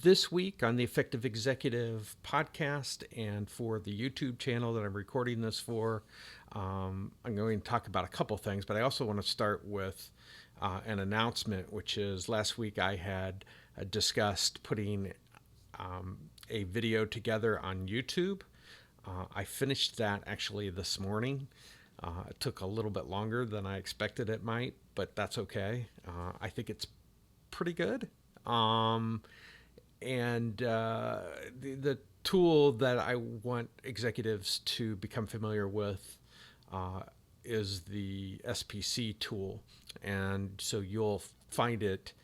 This week on the Effective Executive podcast and for the YouTube channel that I'm recording this for, I'm going to talk about a couple things, but I also want to start with an announcement, which is last week I had discussed putting a video together on YouTube. I finished that actually this morning. It took a little bit longer than I expected it might, but that's okay. I think it's pretty good. The tool that I want executives to become familiar with is the SPC tool. And so you'll find it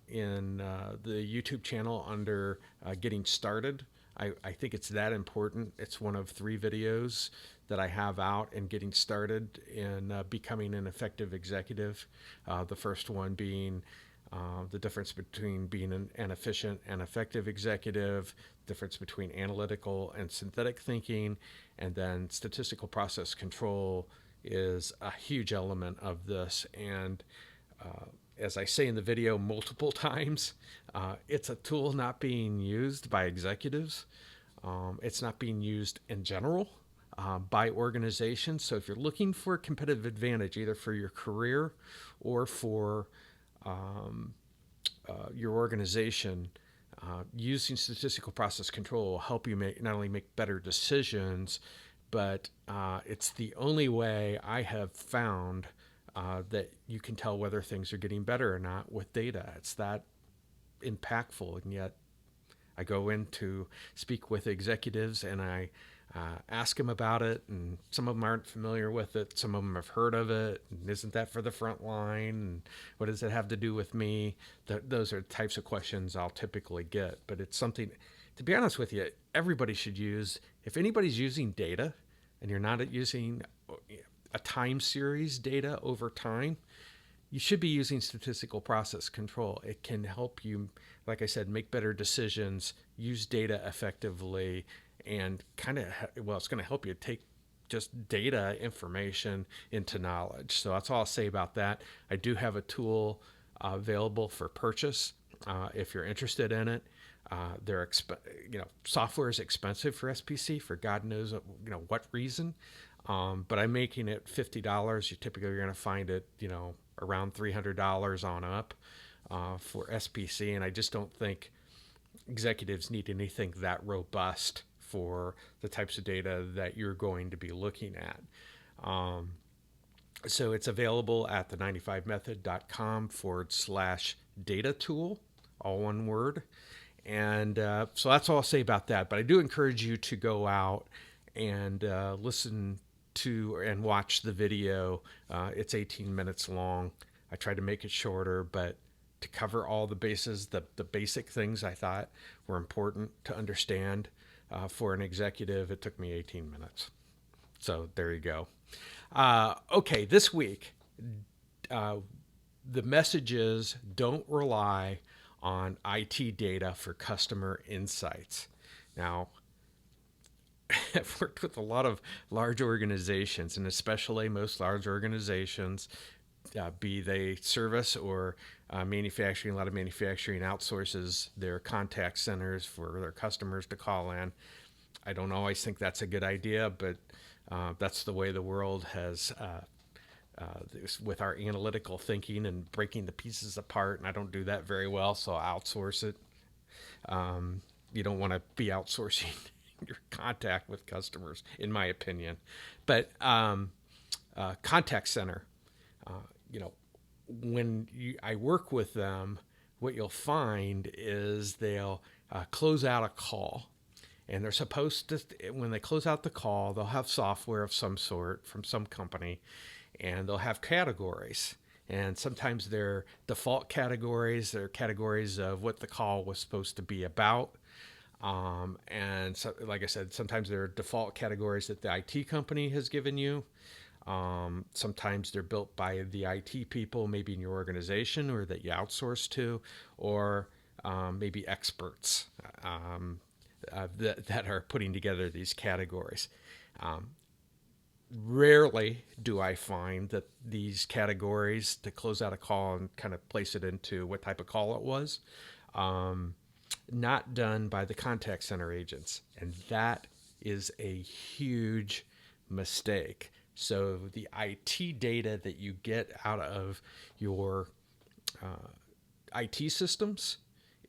in the YouTube channel under Getting Started. I think it's that important. It's one of 3 videos that I have out in getting started in becoming an effective executive. The first one being the difference between being an efficient and effective executive, difference between analytical and synthetic thinking, and then statistical process control is a huge element of this. And as I say in the video multiple times, it's a tool not being used by executives. It's not being used in general by organizations. So if you're looking for a competitive advantage, either for your career or for your organization, using statistical process control will help you not only make better decisions, but it's the only way I have found that you can tell whether things are getting better or not with data. It's that impactful, and yet I go in to speak with executives and I ask them about it, and some of them aren't familiar with it. Some of them have heard of it. And isn't that for the front line? And what does it have to do with me? Those are the types of questions I'll typically get. But it's something, to be honest with you, everybody should use. If anybody's using data and you're not using a time series data over time, you should be using statistical process control. It can help you, like I said, make better decisions, use data effectively, and it's going to help you take just data information into knowledge. So that's all I'll say about that. I do have a tool available for purchase if you're interested in it. Software is expensive for SPC for God knows what reason, but I'm making it $50. You're going to find it around $300 on up for SPC, and I just don't think executives need anything that robust for the types of data that you're going to be looking at. So it's available at the95method.com/data tool, all one word. And so that's all I'll say about that. But I do encourage you to go out and listen to and watch the video. It's 18 minutes long. I tried to make it shorter, but to cover all the bases, the basic things I thought were important to understand for an executive, it took me 18 minutes. So there you go. Okay, this week, the message is don't rely on IT data for customer insights. Now, I've worked with a lot of large organizations, and especially most large organizations, be they service or manufacturing. A lot of manufacturing outsources their contact centers for their customers to call in. I don't always think that's a good idea, but that's the way the world has with our analytical thinking and breaking the pieces apart, and I don't do that very well, so I outsource it. You don't want to be outsourcing your contact with customers, in my opinion. But contact center, when I work with them, what you'll find is they'll close out a call. And they're supposed to, when they close out the call, they'll have software of some sort from some company, and they'll have categories. And sometimes they're default categories. They're categories of what the call was supposed to be about. And so, like I said, sometimes they're default categories that the IT company has given you. Sometimes they're built by the IT people, maybe in your organization or that you outsource to, or maybe experts that are putting together these categories. Rarely do I find that these categories, to close out a call and kind of place it into what type of call it was, not done by the contact center agents. And that is a huge mistake. So the IT data that you get out of your IT systems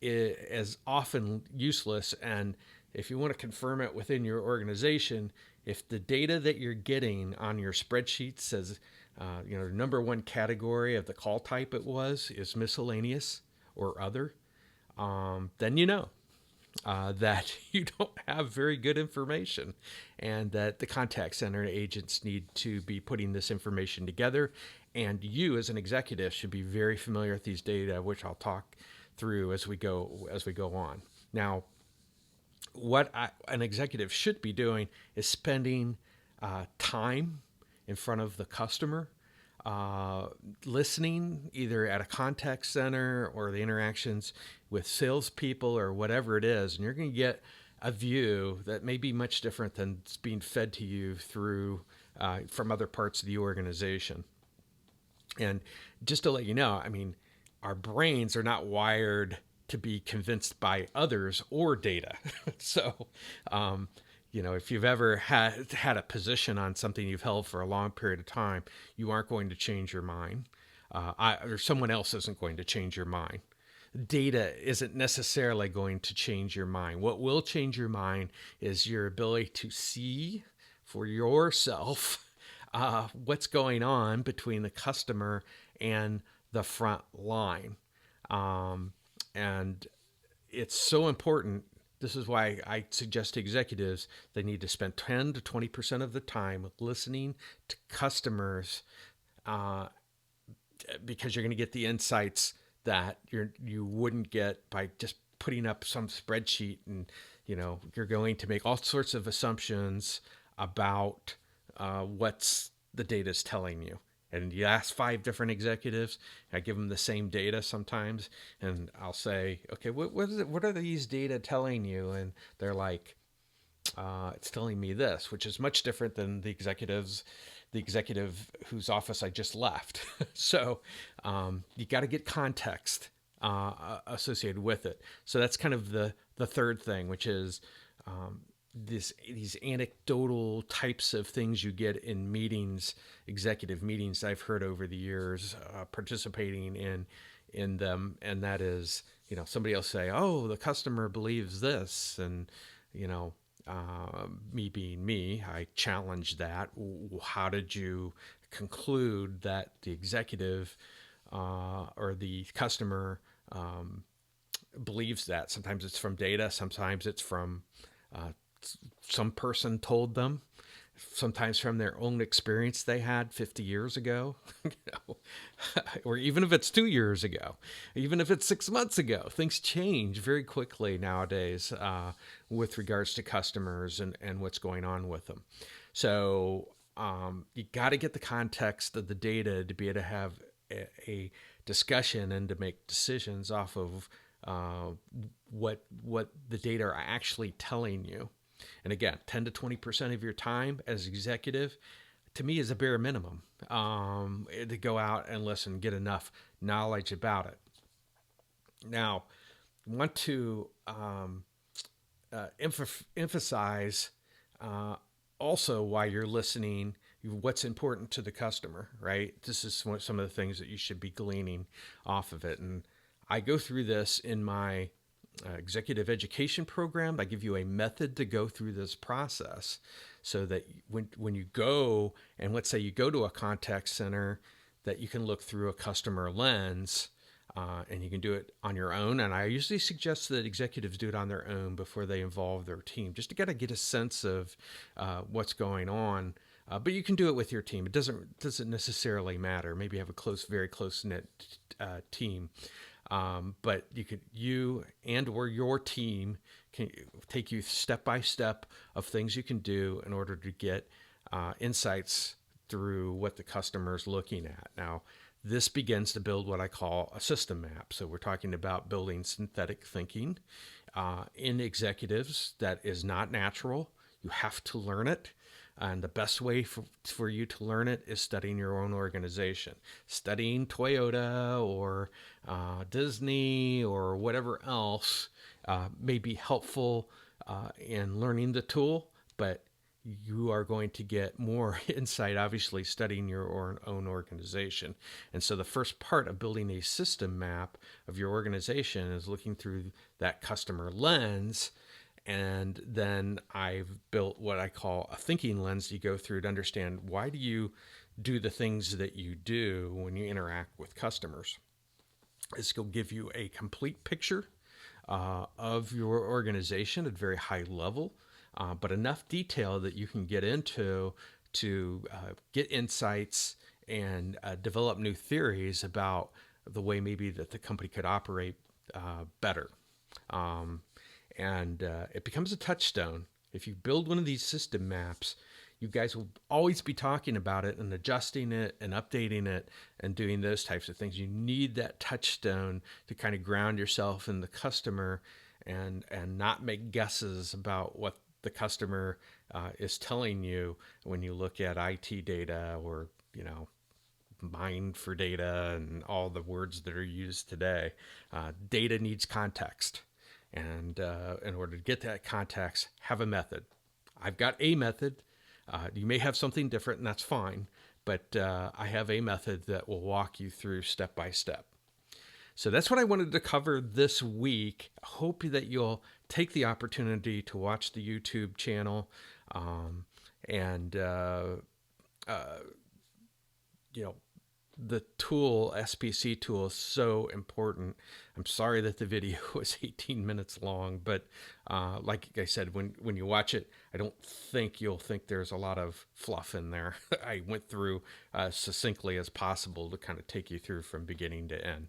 is often useless. And if you want to confirm it within your organization, if the data that you're getting on your spreadsheet says, the number one category of the call type it was is miscellaneous or other, then that you don't have very good information, and that the contact center agents need to be putting this information together. And you, as an executive, should be very familiar with these data, which I'll talk through as we go on. Now, what an executive should be doing is spending time in front of the customer, listening either at a contact center or the interactions with salespeople or whatever it is, and you're going to get a view that may be much different than it's being fed to you through from other parts of the organization. And just to let you know, our brains are not wired to be convinced by others or data. So, if you've ever had a position on something you've held for a long period of time, you aren't going to change your mind, or someone else isn't going to change your mind. Data isn't necessarily going to change your mind. What will change your mind is your ability to see for yourself what's going on between the customer and the front line. And it's so important. This is why I suggest to executives they need to spend 10 to 20% of the time listening to customers, because you're going to get the insights that you wouldn't get by just putting up some spreadsheet. And you're going to make all sorts of assumptions about what's the data is telling you. And you ask 5 different executives, I give them the same data sometimes, and I'll say, okay, what is it? What are these data telling you? And they're like, it's telling me this, which is much different than the executive whose office I just left. So you got to get context associated with it. So that's kind of the third thing, which is these anecdotal types of things you get in meetings, executive meetings I've heard over the years, participating in them. And that is, somebody else say, oh, the customer believes this. And, me being me, I challenge that. How did you conclude that the executive or the customer believes that? Sometimes it's from data. Sometimes it's from some person told them, sometimes from their own experience they had 50 years ago, or even if it's 2 years ago, even if it's 6 months ago. Things change very quickly nowadays with regards to customers and what's going on with them. So you got to get the context of the data to be able to have a discussion and to make decisions off of what the data are actually telling you. And again, 10 to 20% of your time as executive, to me, is a bare minimum to go out and listen, get enough knowledge about it. Now, I want to emphasize also why you're listening, what's important to the customer, right? This is some of the things that you should be gleaning off of it. And I go through this in my executive education program. I give you a method to go through this process so that when you go, and let's say you go to a contact center, that you can look through a customer lens, and you can do it on your own. And I usually suggest that executives do it on their own before they involve their team, just to kind of get a sense of what's going on. But you can do it with your team. It doesn't necessarily matter. Maybe you have a very close knit team. But you or your team can take you step by step of things you can do in order to get insights through what the customer is looking at. Now, this begins to build what I call a system map. So we're talking about building synthetic thinking in executives. That is not natural. You have to learn it. And the best way for you to learn it is studying your own organization, studying Toyota or Disney or whatever else may be helpful in learning the tool, but you are going to get more insight, obviously, studying your own organization. And so the first part of building a system map of your organization is looking through that customer lens. And then I've built what I call a thinking lens you go through to understand, why do you do the things that you do when you interact with customers. This will give you a complete picture of your organization at a very high level, but enough detail that you can get into to get insights and develop new theories about the way maybe that the company could operate better. And it becomes a touchstone. If you build one of these system maps, you guys will always be talking about it and adjusting it and updating it and doing those types of things. You need that touchstone to kind of ground yourself in the customer and not make guesses about what the customer is telling you when you look at IT data, or mine for data and all the words that are used today. Data needs context. And in order to get that context, have a method. I've got a method. You may have something different, and that's fine. But I have a method that will walk you through step by step. So that's what I wanted to cover this week. I hope that you'll take the opportunity to watch the YouTube channel, and the tool, SPC tool, is so important. I'm sorry that the video was 18 minutes long, but like I said, when you watch it, I don't think you'll think there's a lot of fluff in there. I went through succinctly as possible to kind of take you through from beginning to end.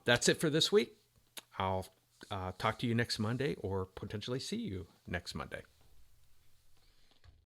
That's it for this week. I'll talk to you next Monday, or potentially see you next Monday.